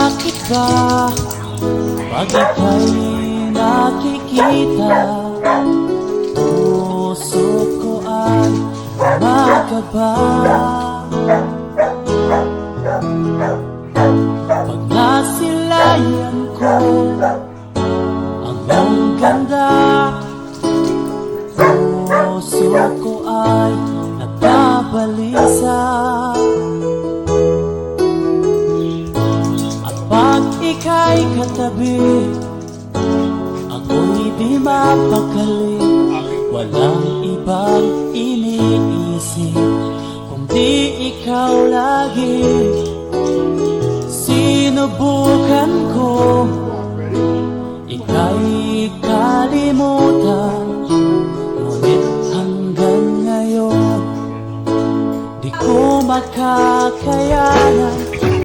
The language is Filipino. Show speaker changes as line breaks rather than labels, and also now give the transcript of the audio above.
Bakit ba pag ika'y nakikita, puso ko ay gumagaba? Pag nasilayan ko ang iyong ganda, puso ko ay nagbabalisa. At pag ika'y katabi, ako'y di mapakali. Walang ibang iniisip kundi ikaw lagi. Sinubukan ko ika'y kalimutan, ngunit hanggang ngayon di ko makakayanan.